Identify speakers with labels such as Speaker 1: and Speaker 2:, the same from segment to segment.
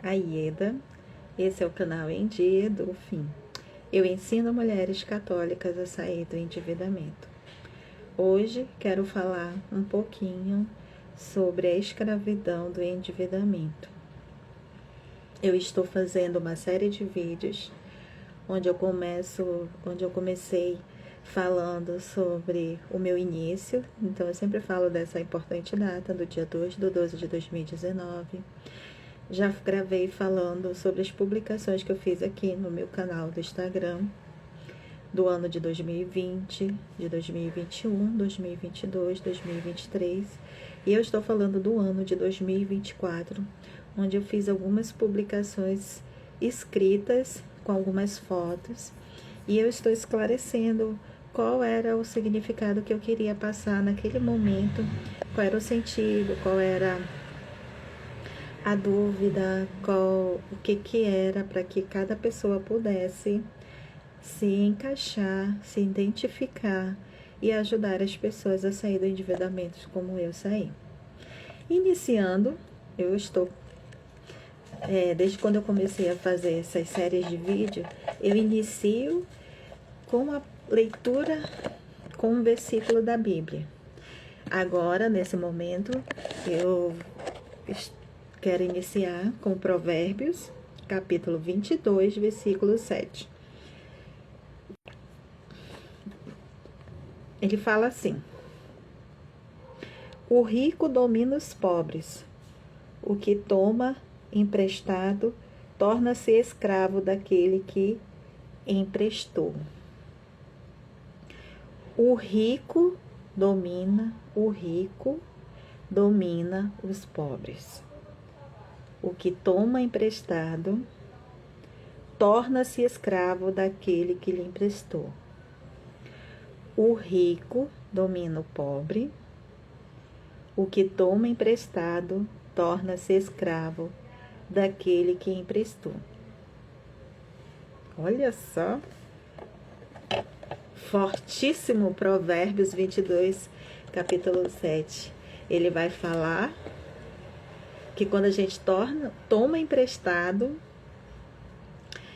Speaker 1: Aieda. Esse é o canal Em Dia do Fim. Eu ensino mulheres católicas a sair do endividamento. Hoje quero falar um pouquinho sobre a escravidão do endividamento. Eu estou fazendo uma série de vídeos onde eu comecei falando sobre o meu início. Então eu sempre falo dessa importante data do dia 2/12 de 2019. Já gravei falando sobre as publicações que eu fiz aqui no meu canal do Instagram do ano de 2020, de 2021, 2022, 2023. E eu estou falando do ano de 2024, onde eu fiz algumas publicações escritas com algumas fotos. E eu estou esclarecendo qual era o significado que eu queria passar naquele momento, qual era o sentido, qual era a dúvida, o que era, para que cada pessoa pudesse se encaixar, se identificar e ajudar as pessoas a sair do endividamento como eu saí. Iniciando, eu estou, desde quando eu comecei a fazer essas séries de vídeo, eu inicio com a leitura com um versículo da Bíblia. Agora, nesse momento, eu quero iniciar com Provérbios, capítulo 22, versículo 7. Ele fala assim: o rico domina os pobres, o que toma emprestado torna-se escravo daquele que emprestou. O rico domina os pobres. O que toma emprestado torna-se escravo daquele que lhe emprestou. O rico domina o pobre. O que toma emprestado torna-se escravo daquele que emprestou. Olha só. Fortíssimo Provérbios 22, capítulo 7. Ele vai falar que quando a gente toma emprestado,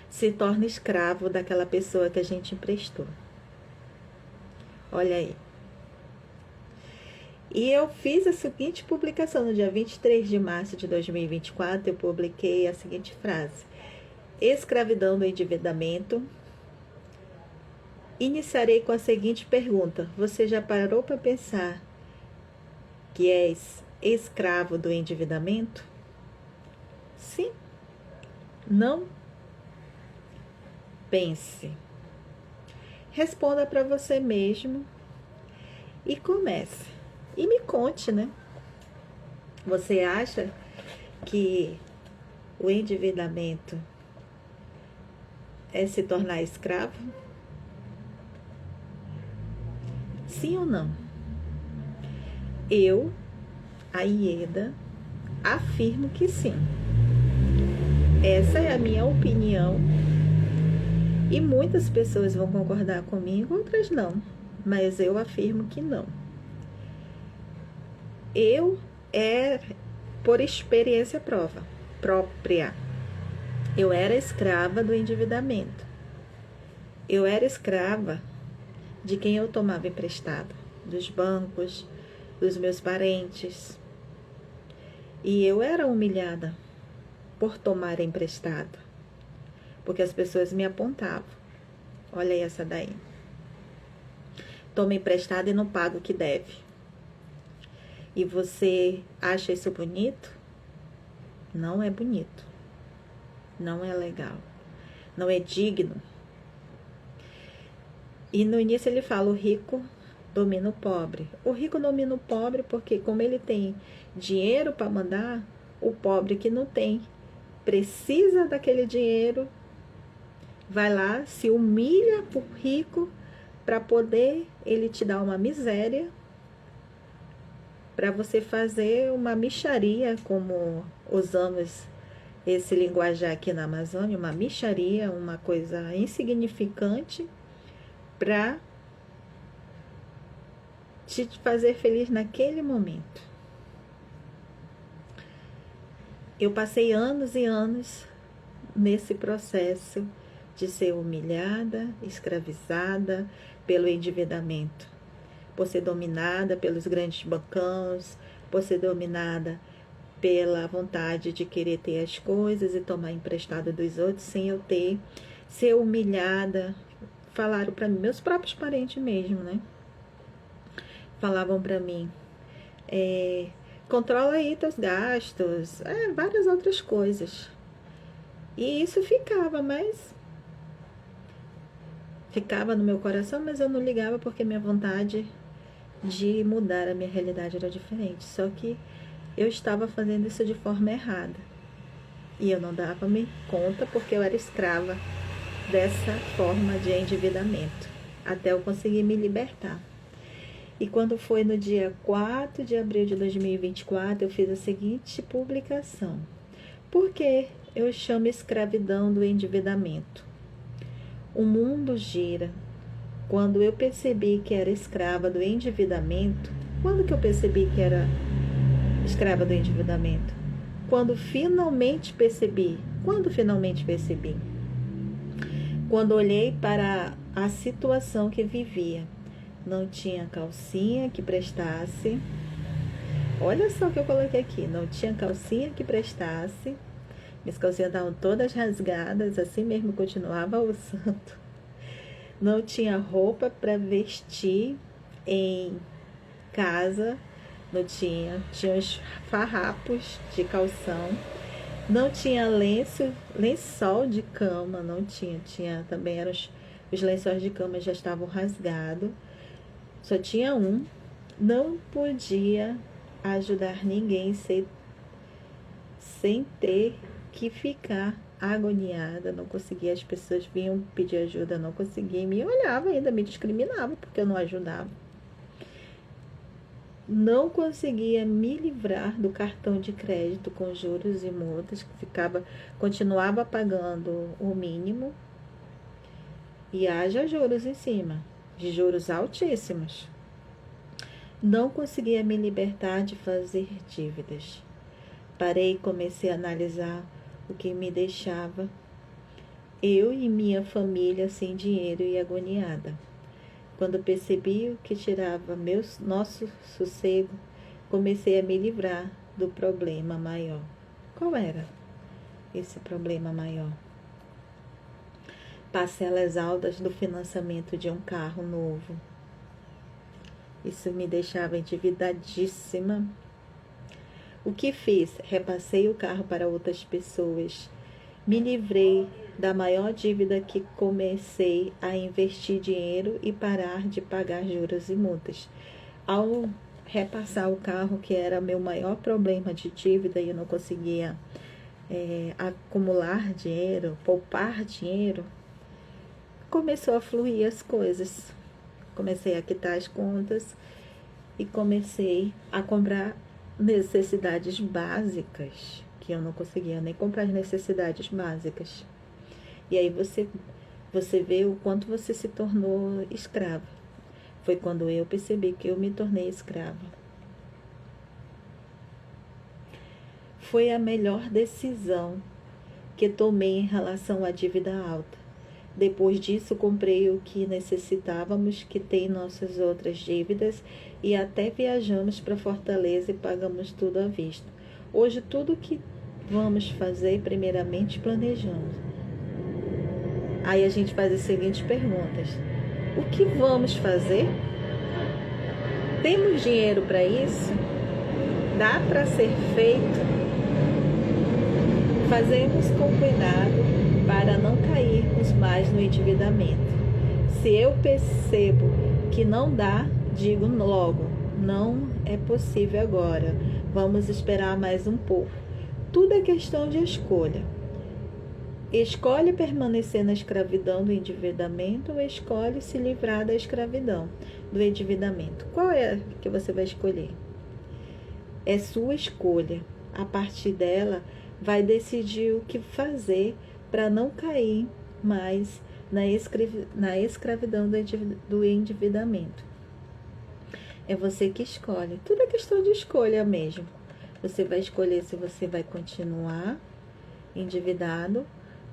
Speaker 1: se torna escravo daquela pessoa que a gente emprestou. Olha aí. E eu fiz a seguinte publicação no dia 23 de março de 2024, eu publiquei a seguinte frase: escravidão do endividamento. Iniciarei com a seguinte pergunta: você já parou para pensar que és escravo do endividamento? Sim? Não? Pense. Responda para você mesmo e comece. E me conte, né? Você acha que o endividamento é se tornar escravo? Sim ou não? Eu, Aieda, afirmo que sim. Essa é a minha opinião e muitas pessoas vão concordar comigo, outras não, mas eu afirmo que não. Eu por experiência própria. Eu era escrava do endividamento. Eu era escrava de quem eu tomava emprestado, dos bancos, dos meus parentes. E eu era humilhada por tomar emprestado, porque as pessoas me apontavam. Olha aí essa daí. Toma emprestado e não paga o que deve. E você acha isso bonito? Não é bonito. Não é legal. Não é digno. E no início ele fala: o rico domina o pobre. O rico domina o pobre porque, como ele tem dinheiro para mandar, o pobre que não tem, precisa daquele dinheiro, vai lá, se humilha por rico para poder ele te dar uma miséria, para você fazer uma mixaria, como usamos esse linguajar aqui na Amazônia, uma mixaria, uma coisa insignificante, para te fazer feliz naquele momento. eu passei anos e anos nesse processo de ser humilhada, escravizada pelo endividamento, por ser dominada pelos grandes bancões, por ser dominada pela vontade de querer ter as coisas e tomar emprestado dos outros sem eu ter, ser humilhada. Falaram para mim, meus próprios parentes mesmo, né? Falavam para mim, controla aí teus gastos, várias outras coisas. E isso ficava no meu coração, mas eu não ligava porque minha vontade de mudar a minha realidade era diferente. Só que eu estava fazendo isso de forma errada. E eu não dava-me conta porque eu era escrava dessa forma de endividamento, até eu conseguir me libertar. E quando foi no dia 4 de abril de 2024, eu fiz a seguinte publicação. Por que eu chamo escravidão do endividamento? O mundo gira. Quando eu percebi que era escrava do endividamento, quando que eu percebi que era escrava do endividamento? Quando finalmente percebi. Quando olhei para a situação que vivia. Não tinha calcinha que prestasse. Olha só o que eu coloquei aqui. Não tinha calcinha que prestasse. Minhas calcinhas estavam todas rasgadas, assim mesmo continuava usando. Não tinha roupa para vestir em casa. Não tinha. Tinha os farrapos de calção. Não tinha lençol de cama, não tinha. Tinha também eram os lençóis de cama já estavam rasgados. Só tinha um. Não podia ajudar ninguém sem ter que ficar agoniada. Não conseguia. As pessoas vinham pedir ajuda, não conseguia. Me olhava ainda, me discriminava porque eu não ajudava. Não conseguia me livrar do cartão de crédito com juros e multas, continuava pagando o mínimo e haja juros em cima, de juros altíssimos. Não conseguia me libertar de fazer dívidas. Parei e comecei a analisar o que me deixava eu e minha família sem dinheiro e agoniada. Quando percebi o que tirava nosso sossego, comecei a me livrar do problema maior. Qual era esse problema maior? Parcelas altas do financiamento de um carro novo. Isso me deixava endividadíssima. O que fiz? Repassei o carro para outras pessoas. Me livrei da maior dívida que comecei a investir dinheiro e parar de pagar juros e multas. Ao repassar o carro, que era meu maior problema de dívida, e eu não conseguia acumular dinheiro, poupar dinheiro, começou a fluir as coisas. Comecei a quitar as contas e comecei a comprar necessidades básicas, que eu não conseguia nem comprar as necessidades básicas. E aí você vê o quanto você se tornou escrava. Foi quando eu percebi que eu me tornei escrava. Foi a melhor decisão que tomei em relação à dívida alta. Depois disso, comprei o que necessitávamos, quitei nossas outras dívidas e até viajamos para Fortaleza e pagamos tudo à vista. Hoje, tudo que vamos fazer, primeiramente planejamos. Aí a gente faz as seguintes perguntas. O que vamos fazer? Temos dinheiro para isso? Dá para ser feito? Fazemos com cuidado para não cairmos mais no endividamento. Se eu percebo que não dá, digo logo, não é possível agora. Vamos esperar mais um pouco. Tudo é questão de escolha. Escolhe permanecer na escravidão do endividamento ou escolhe se livrar da escravidão do endividamento. Qual é que você vai escolher? É sua escolha. A partir dela, vai decidir o que fazer para não cair mais na escravidão do endividamento. É você que escolhe. Tudo é questão de escolha mesmo. Você vai escolher se você vai continuar endividado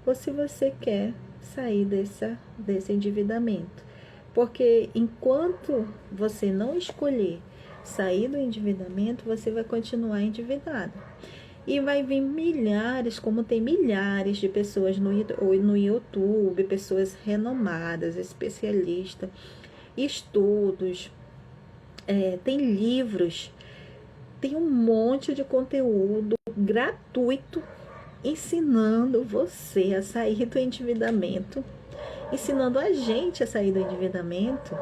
Speaker 1: ou se você quer sair desse endividamento. Porque enquanto você não escolher sair do endividamento, você vai continuar endividado. E vai vir milhares, como tem milhares de pessoas no YouTube, pessoas renomadas, especialistas, estudos, tem livros, tem um monte de conteúdo gratuito ensinando você a sair do endividamento, ensinando a gente a sair do endividamento.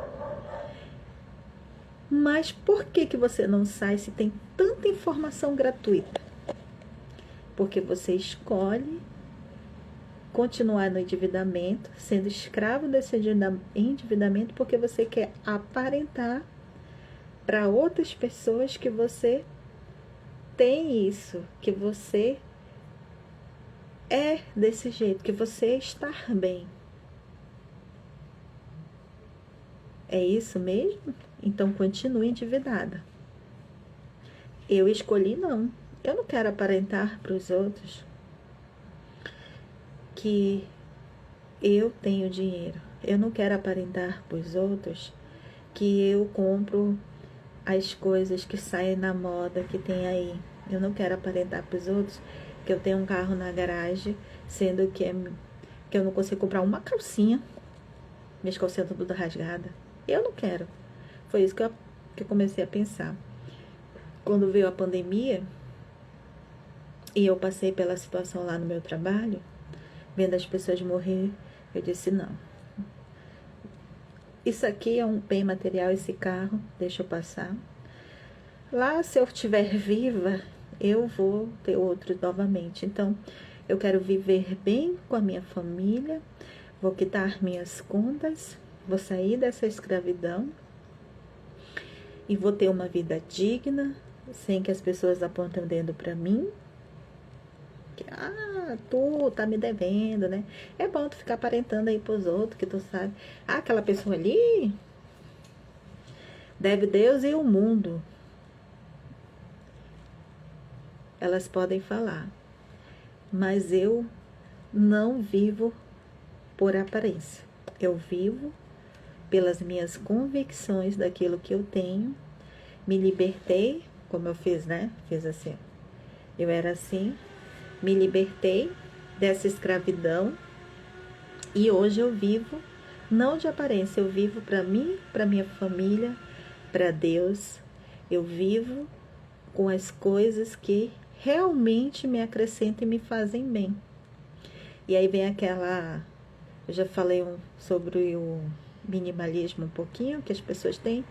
Speaker 1: Mas por que você não sai se tem tanta informação gratuita? Porque você escolhe continuar no endividamento, sendo escravo desse endividamento, porque você quer aparentar para outras pessoas que você tem isso, que você é desse jeito, que você está bem. É isso mesmo? Então continue endividada. Eu escolhi não. Eu não quero aparentar para os outros que eu tenho dinheiro. Eu não quero aparentar para os outros que eu compro as coisas que saem na moda que tem aí. Eu não quero aparentar para os outros que eu tenho um carro na garagem, sendo que eu não consigo comprar uma calcinha. Minhas calcinhas estão todas rasgadas. Eu não quero. Foi isso que eu comecei a pensar. Quando veio a pandemia e eu passei pela situação lá no meu trabalho, vendo as pessoas morrer, eu disse não. Isso aqui é um bem material, esse carro, deixa eu passar. Lá, se eu estiver viva, eu vou ter outro novamente. Então, eu quero viver bem com a minha família, vou quitar minhas contas, vou sair dessa escravidão e vou ter uma vida digna, sem que as pessoas apontem o dedo para mim. Tu tá me devendo, né? É bom tu ficar aparentando aí pros outros, que tu sabe. Aquela pessoa ali deve Deus e o mundo. Elas podem falar, mas eu não vivo por aparência. Eu vivo pelas minhas convicções daquilo que eu tenho. Me libertei, como eu fiz, né? Fiz assim. Eu era assim, me libertei dessa escravidão e hoje eu vivo não de aparência, eu vivo para mim, para minha família, para Deus. Eu vivo com as coisas que realmente me acrescentam e me fazem bem. E aí vem aquela, eu já falei sobre o minimalismo um pouquinho, que as pessoas têm.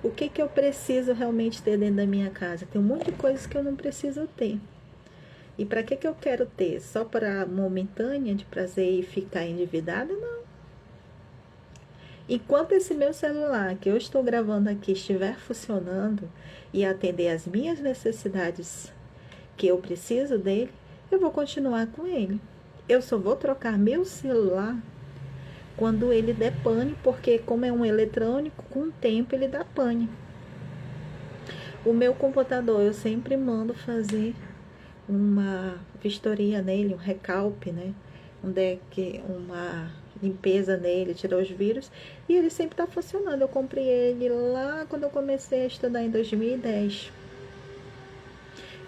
Speaker 1: O que eu preciso realmente ter dentro da minha casa? Tem um monte de coisas que eu não preciso ter. E para que eu quero ter? Só para momentânea de prazer e ficar endividada? Não. Enquanto esse meu celular que eu estou gravando aqui estiver funcionando e atender as minhas necessidades que eu preciso dele, eu vou continuar com ele. Eu só vou trocar meu celular quando ele der pane, porque como é um eletrônico, com o tempo ele dá pane. O meu computador eu sempre mando fazer uma vistoria nele, um recalpe, né? Uma limpeza nele, tirar os vírus, e ele sempre está funcionando. Eu comprei ele lá quando eu comecei a estudar em 2010.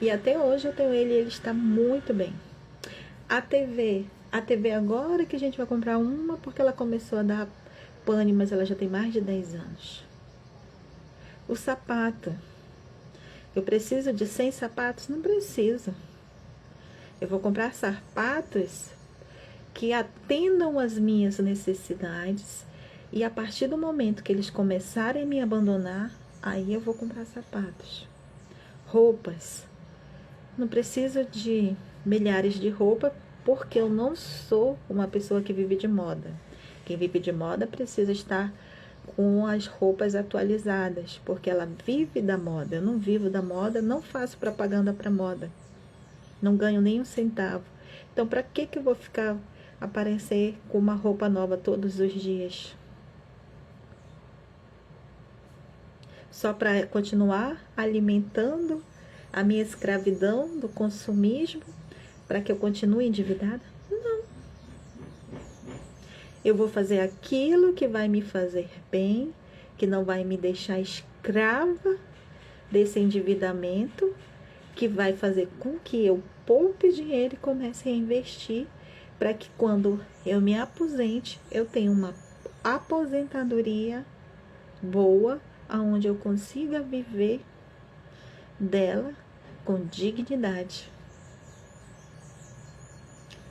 Speaker 1: E até hoje eu tenho ele e ele está muito bem. A TV agora que a gente vai comprar uma, porque ela começou a dar pane, mas ela já tem mais de 10 anos. O sapato. Eu preciso de 100 sapatos? Não preciso. Eu vou comprar sapatos que atendam as minhas necessidades e a partir do momento que eles começarem a me abandonar, aí eu vou comprar sapatos. Roupas. Não preciso de milhares de roupas porque eu não sou uma pessoa que vive de moda. Quem vive de moda precisa estar com as roupas atualizadas, porque ela vive da moda. Eu não vivo da moda, não faço propaganda para moda. Não ganho nem um centavo. Então, para que eu vou ficar aparecer com uma roupa nova todos os dias? Só para continuar alimentando a minha escravidão do consumismo para que eu continue endividada? Não. Eu vou fazer aquilo que vai me fazer bem, que não vai me deixar escrava desse endividamento, que vai fazer com que eu poupe dinheiro e comece a investir para que quando eu me aposente, eu tenha uma aposentadoria boa, aonde eu consiga viver dela com dignidade,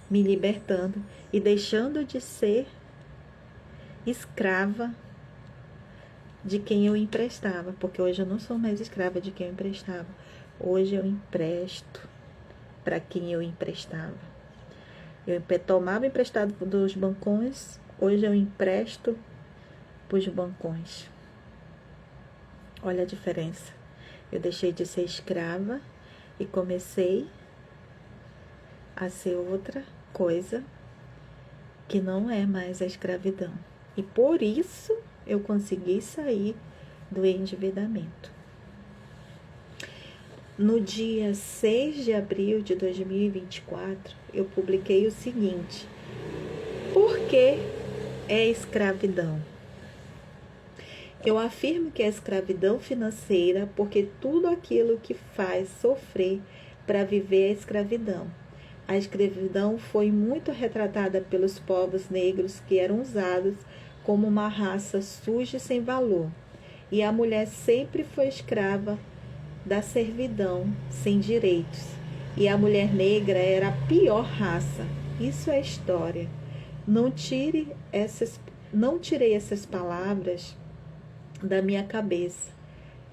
Speaker 1: me libertando e deixando de ser escrava de quem eu emprestava, porque hoje eu não sou mais escrava de quem eu emprestava. Hoje eu empresto para quem eu emprestava. Eu tomava emprestado dos bancões, hoje eu empresto para os bancões. Olha a diferença. Eu deixei de ser escrava e comecei a ser outra coisa que não é mais a escravidão. E por isso eu consegui sair do endividamento. No dia 6 de abril de 2024, eu publiquei o seguinte: por que é escravidão? Eu afirmo que é escravidão financeira porque tudo aquilo que faz sofrer para viver é escravidão. A escravidão foi muito retratada pelos povos negros, que eram usados como uma raça suja e sem valor. E a mulher sempre foi escrava da servidão, sem direitos. E a mulher negra era a pior raça. Isso é história. Não tirei essas palavras da minha cabeça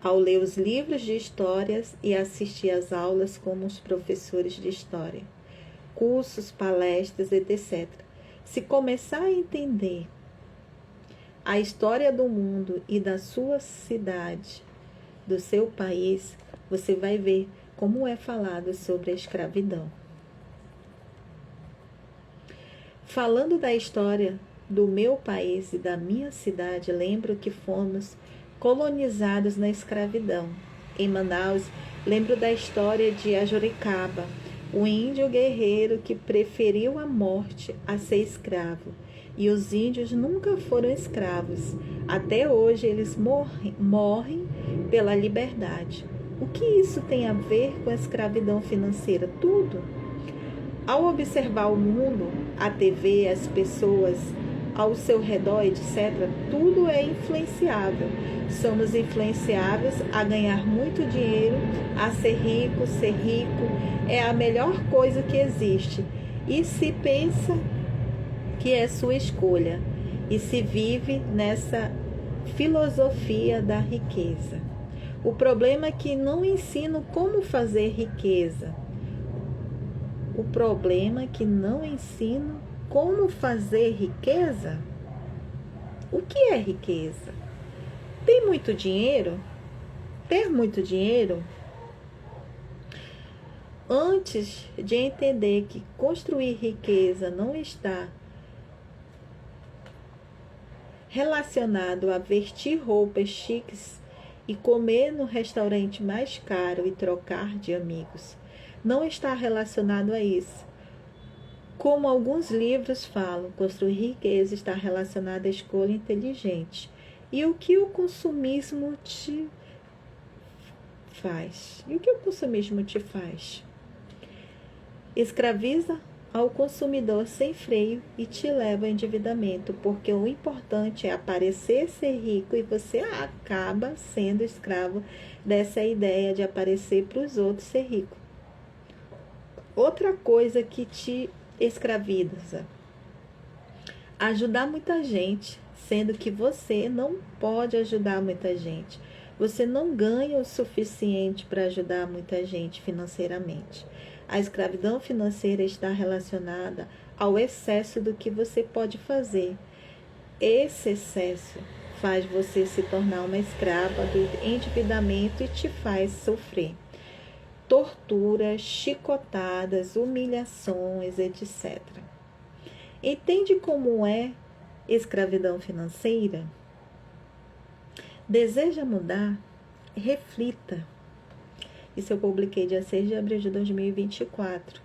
Speaker 1: ao ler os livros de histórias e assistir às aulas como os professores de história, cursos, palestras, etc. Se começar a entender a história do mundo e da sua cidade, do seu país, você vai ver como é falado sobre a escravidão. Falando da história do meu país e da minha cidade, lembro que fomos colonizados na escravidão. Em Manaus, lembro da história de Ajuricaba, o índio guerreiro que preferiu a morte a ser escravo. E os índios nunca foram escravos. Até hoje eles morrem pela liberdade. O que isso tem a ver com a escravidão financeira? Tudo. Ao observar o mundo, a TV, as pessoas ao seu redor, etc., tudo é influenciável. Somos influenciáveis a ganhar muito dinheiro, a ser rico. Ser rico é a melhor coisa que existe. E se pensa que é sua escolha. E se vive nessa filosofia da riqueza. O problema é que não ensino como fazer riqueza. O problema é que não ensino como fazer riqueza. O que é riqueza? Tem muito dinheiro? Ter muito dinheiro? Antes de entender que construir riqueza não está relacionado a vestir roupas chiques e comer no restaurante mais caro e trocar de amigos. Não está relacionado a isso. Como alguns livros falam, construir riqueza está relacionado à escolha inteligente. E o que o consumismo te faz? E o que o consumismo te faz? Escraviza ao consumidor sem freio e te leva ao endividamento, porque o importante é aparecer ser rico e você acaba sendo escravo dessa ideia de aparecer para os outros ser rico. Outra coisa que te escraviza: ajudar muita gente, sendo que você não pode ajudar muita gente. Você não ganha o suficiente para ajudar muita gente financeiramente. A escravidão financeira está relacionada ao excesso do que você pode fazer. Esse excesso faz você se tornar uma escrava do endividamento e te faz sofrer torturas, chicotadas, humilhações, etc. Entende como é escravidão financeira? Deseja mudar? Reflita. Isso eu publiquei dia 6 de abril de 2024.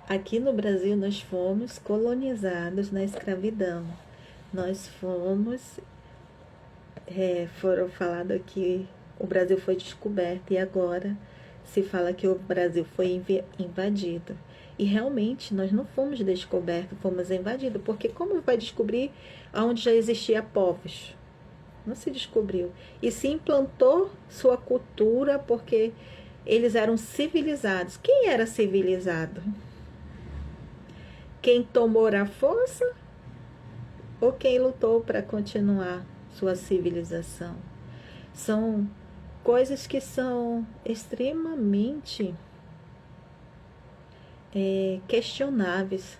Speaker 1: Aqui no Brasil nós fomos colonizados na escravidão. Nós foram falado que o Brasil foi descoberto e agora se fala que o Brasil foi invadido. E realmente nós não fomos descobertos, fomos invadidos, porque como vai descobrir onde já existia povos? Não se descobriu. E se implantou sua cultura porque eles eram civilizados. Quem era civilizado? Quem tomou a força ou quem lutou para continuar sua civilização? São coisas que são extremamente questionáveis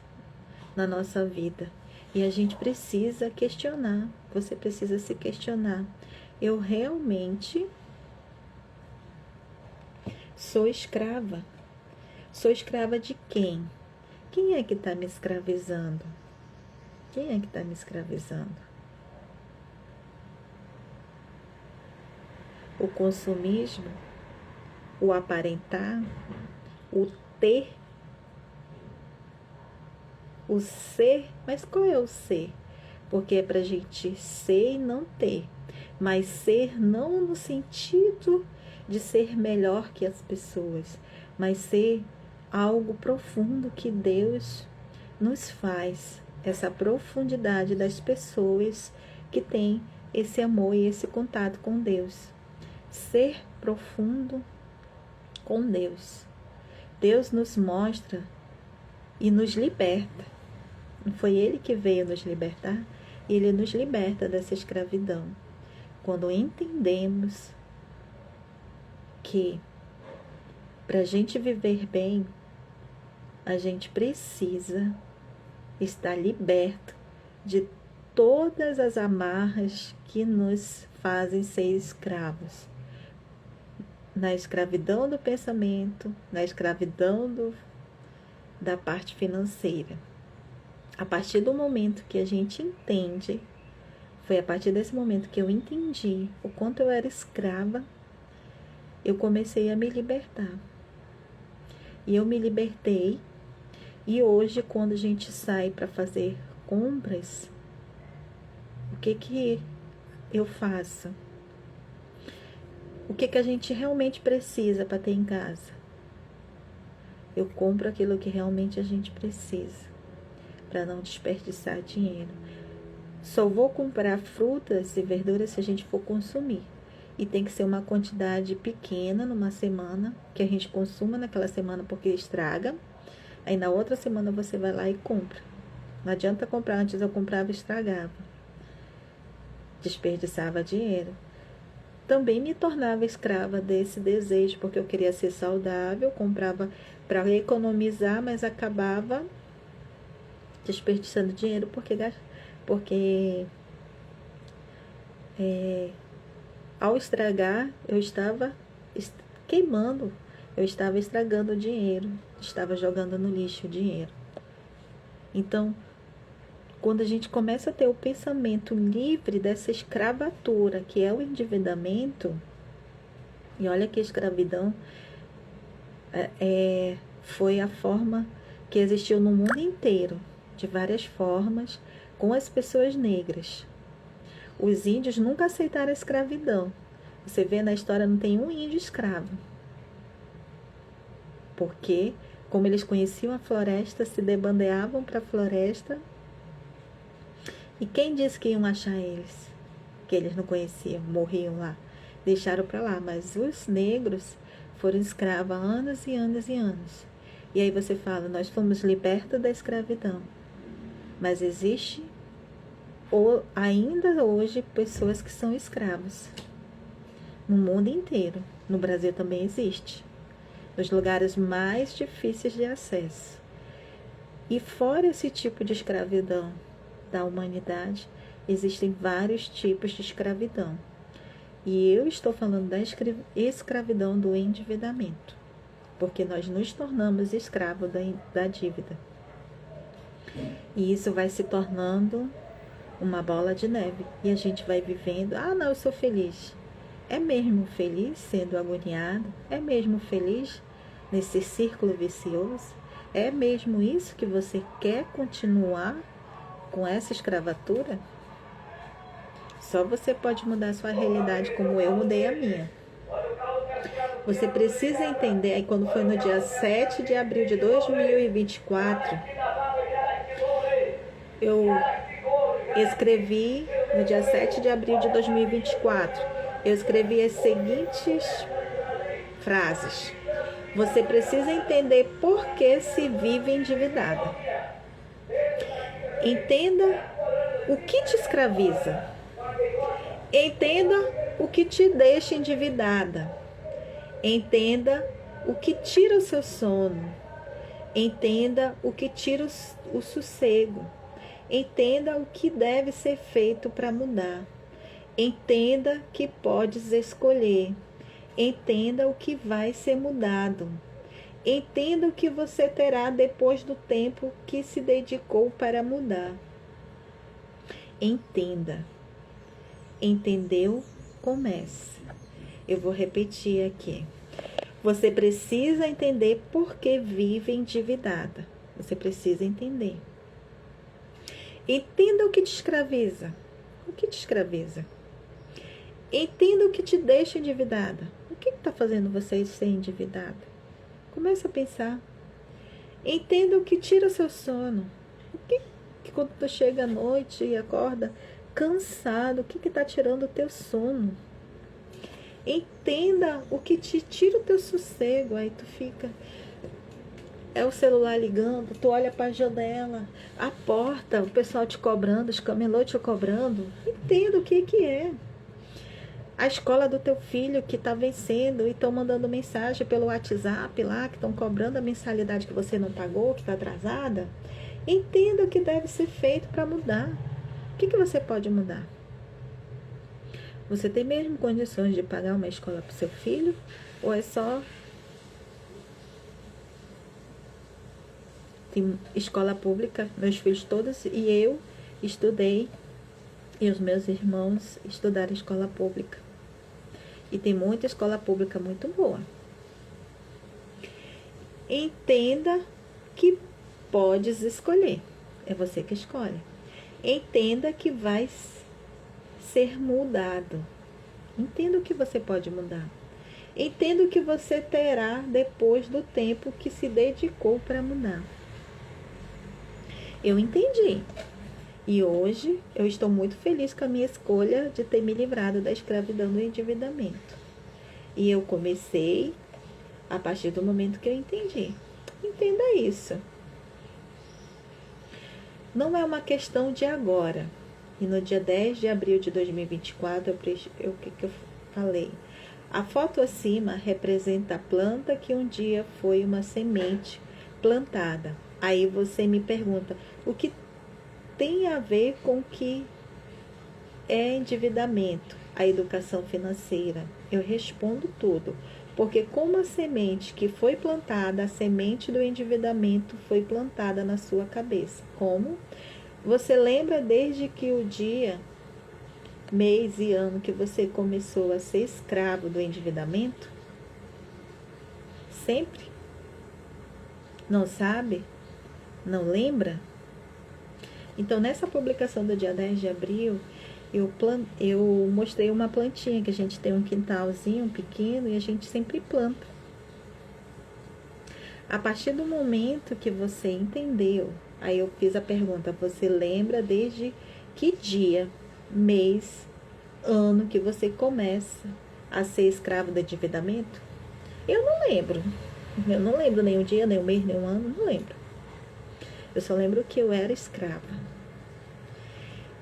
Speaker 1: na nossa vida. E a gente precisa questionar. Você precisa se questionar. Eu realmente sou escrava. Sou escrava de quem? Quem é que está me escravizando? Quem é que está me escravizando? O consumismo, o aparentar, o ter, o ser. Mas qual é o ser? Porque é para a gente ser e não ter. Mas ser não no sentido de ser melhor que as pessoas, mas ser algo profundo que Deus nos faz, essa profundidade das pessoas que têm esse amor e esse contato com Deus. Ser profundo com Deus. Deus nos mostra e nos liberta. Não foi Ele que veio nos libertar? Ele nos liberta dessa escravidão. Quando entendemos que para a gente viver bem, a gente precisa estar liberto de todas as amarras que nos fazem ser escravos. Na escravidão do pensamento, na escravidão da parte financeira. A partir do momento que a gente entende, foi a partir desse momento que eu entendi o quanto eu era escrava, eu comecei a me libertar. E eu me libertei. E hoje, quando a gente sai para fazer compras, o que eu faço? O que a gente realmente precisa para ter em casa? Eu compro aquilo que realmente a gente precisa, para não desperdiçar dinheiro. Só vou comprar frutas e verduras se a gente for consumir. E tem que ser uma quantidade pequena numa semana, que a gente consuma naquela semana porque estraga. Aí na outra semana você vai lá e compra. Não adianta comprar, antes eu comprava e estragava. Desperdiçava dinheiro. Também me tornava escrava desse desejo, porque eu queria ser saudável, comprava para economizar, mas acabava desperdiçando dinheiro porque ao estragar, eu estava queimando, eu estava estragando o dinheiro, estava jogando no lixo o dinheiro. Então, quando a gente começa a ter o pensamento livre dessa escravatura, que é o endividamento, e olha que a escravidão foi a forma que existiu no mundo inteiro, de várias formas, com as pessoas negras. Os índios nunca aceitaram a escravidão. Você vê na história, não tem um índio escravo. Porque, como eles conheciam a floresta, se debandeavam para a floresta. E quem disse que iam achar eles? Que eles não conheciam, morriam lá. Deixaram para lá. Mas os negros foram escravos há anos e anos e anos. E aí você fala, nós fomos libertos da escravidão. Mas existe ainda hoje pessoas que são escravos. No mundo inteiro. No Brasil também existe. Nos lugares mais difíceis de acesso. E fora esse tipo de escravidão da humanidade, existem vários tipos de escravidão. E eu estou falando da escravidão do endividamento. Porque nós nos tornamos escravos da dívida. E isso vai se tornando uma bola de neve. E a gente vai vivendo, não, eu sou feliz. É mesmo feliz sendo agoniado? É mesmo feliz nesse círculo vicioso? É mesmo isso que você quer continuar com essa escravatura? Só você pode mudar a sua realidade como eu mudei a minha. Você precisa entender, aí quando foi no dia 7 de abril de 2024, eu escrevi, no dia 7 de abril de 2024, eu escrevi as seguintes frases. Você precisa entender por que se vive endividada. Entenda o que te escraviza. Entenda o que te deixa endividada. Entenda o que tira o seu sono. Entenda o que tira o sossego. Entenda o que deve ser feito para mudar. Entenda que podes escolher. Entenda o que vai ser mudado. Entenda o que você terá depois do tempo que se dedicou para mudar. Entenda. Entendeu? Comece. Eu vou repetir aqui. Você precisa entender por que vive endividada. Você precisa entender. Entenda o que te escraviza. O que te escraviza? Entenda o que te deixa endividada. O que está fazendo você ser endividada? Comece a pensar. Entenda o que tira o seu sono. O que quando tu chega à noite e acorda cansado, o que está tirando o teu sono? Entenda o que te tira o teu sossego. Aí tu fica... É o celular ligando, tu olha para a janela, a porta, o pessoal te cobrando, os camelô te cobrando. Entenda o que é. A escola do teu filho que está vencendo e estão mandando mensagem pelo WhatsApp lá, que estão cobrando a mensalidade que você não pagou, que está atrasada. Entenda o que deve ser feito para mudar. O que você pode mudar? Você tem mesmo condições de pagar uma escola para o seu filho? Ou é só... Tem escola pública, meus filhos todos e eu estudei, e os meus irmãos estudaram escola pública. E tem muita escola pública muito boa. Entenda que podes escolher. É você que escolhe. Entenda que vai ser mudado. Entenda o que você pode mudar. Entenda o que você terá depois do tempo que se dedicou para mudar. Eu entendi. E hoje eu estou muito feliz com a minha escolha de ter me livrado da escravidão do endividamento. E eu comecei a partir do momento que eu entendi. Entenda isso. Não é uma questão de agora. E no dia 10 de abril de 2024, o que eu falei? A foto acima representa a planta que um dia foi uma semente plantada. Aí você me pergunta, o que tem a ver com o que é endividamento, a educação financeira? Eu respondo tudo. Porque como a semente que foi plantada, a semente do endividamento foi plantada na sua cabeça. Como? Você lembra desde que o dia, mês e ano que você começou a ser escravo do endividamento? Sempre? Não sabe? Não lembra? Então, nessa publicação do dia 10 de abril, eu mostrei uma plantinha, que a gente tem um quintalzinho pequeno e a gente sempre planta. A partir do momento que você entendeu, aí eu fiz a pergunta, você lembra desde que dia, mês, ano que você começa a ser escravo do endividamento? Eu não lembro. Eu não lembro nem um dia, nem um mês, nem um ano, não lembro. Eu só lembro que eu era escrava.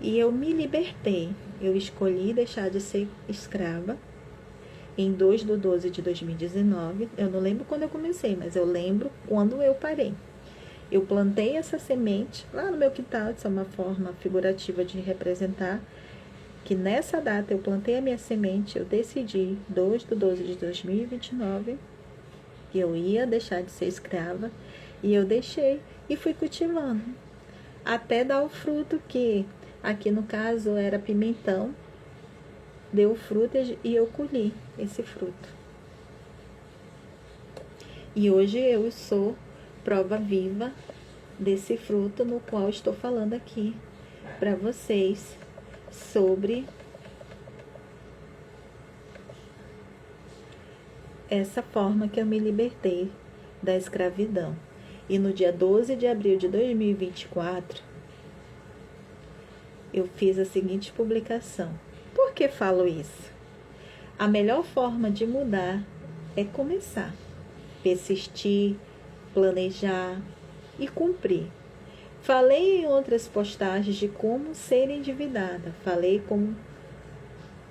Speaker 1: E eu me libertei. Eu escolhi deixar de ser escrava em 2/12 de 2019. Eu não lembro quando eu comecei, mas eu lembro quando eu parei. Eu plantei essa semente lá no meu quintal. Isso é uma forma figurativa de representar que nessa data eu plantei a minha semente. Eu decidi, 2/12 de 2029, que eu ia deixar de ser escrava. E eu deixei e fui cultivando. Até dar o fruto que, aqui no caso, era pimentão. deu fruto e eu colhi esse fruto. E hoje eu sou prova viva desse fruto no qual estou falando aqui para vocês sobre essa forma que eu me libertei da escravidão. E no dia 12 de abril de 2024, eu fiz a seguinte publicação. Por que falo isso? A melhor forma de mudar é começar, persistir, planejar e cumprir. Falei em outras postagens de como ser endividada. Falei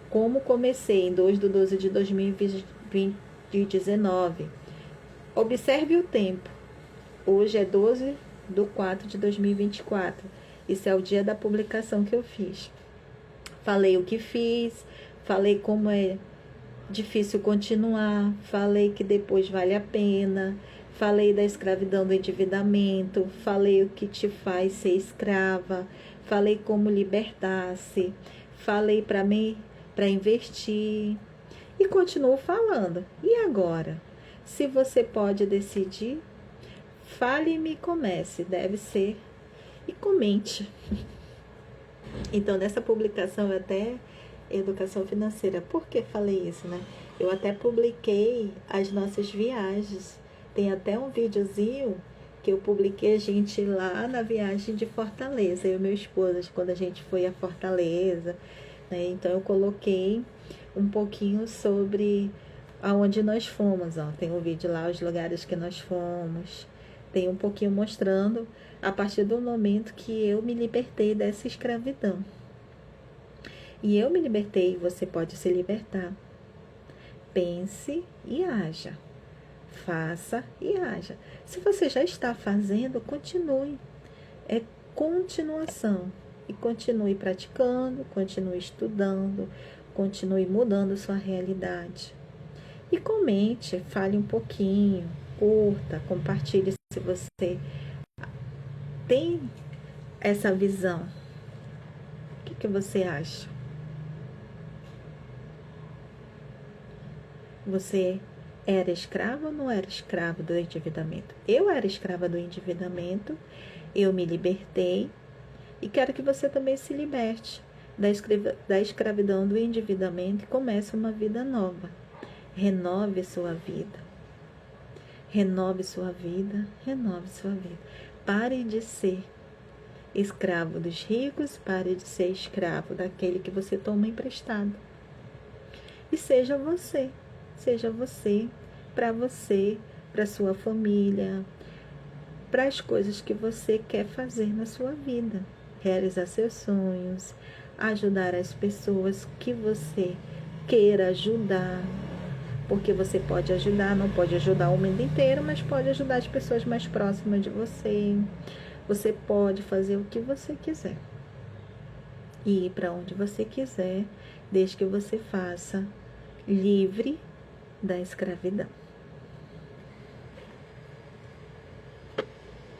Speaker 1: como comecei em 2 de 12 de 2019. Observe o tempo. Hoje é 12 de 4 de 2024. Isso é o dia da publicação que eu fiz. Falei o que fiz, falei como é difícil continuar, falei que depois vale a pena, falei da escravidão do endividamento, falei o que te faz ser escrava, falei como libertar-se, falei para investir e continuo falando. E agora? Se você pode decidir, fale-me e comece, deve ser, e comente. Então, nessa publicação, até educação financeira. Por que falei isso, né? Eu até publiquei as nossas viagens. Tem até um videozinho que eu publiquei a gente lá na viagem de Fortaleza. Eu e meu esposo, quando a gente foi a Fortaleza, né? Então, eu coloquei um pouquinho sobre aonde nós fomos, ó. Tem um vídeo lá, os lugares que nós fomos. Tem um pouquinho mostrando a partir do momento que eu me libertei dessa escravidão. E eu me libertei, você pode se libertar. Pense e haja. Faça e haja. Se você já está fazendo, continue. É continuação. E continue praticando, continue estudando, continue mudando sua realidade. E comente, fale um pouquinho, curta, compartilhe se você tem essa visão. O que você acha? Você era escrava ou não era escrava do endividamento? Eu era escrava do endividamento, eu me libertei e quero que você também se liberte da escravidão do endividamento e comece uma vida nova. Renove sua vida. Renove sua vida, renove sua vida. Pare de ser escravo dos ricos, pare de ser escravo daquele que você toma emprestado. E seja você para sua família, para as coisas que você quer fazer na sua vida. Realizar seus sonhos, ajudar as pessoas que você queira ajudar. Porque você pode ajudar, não pode ajudar o mundo inteiro, mas pode ajudar as pessoas mais próximas de você. Você pode fazer o que você quiser. E ir para onde você quiser, desde que você faça livre da escravidão.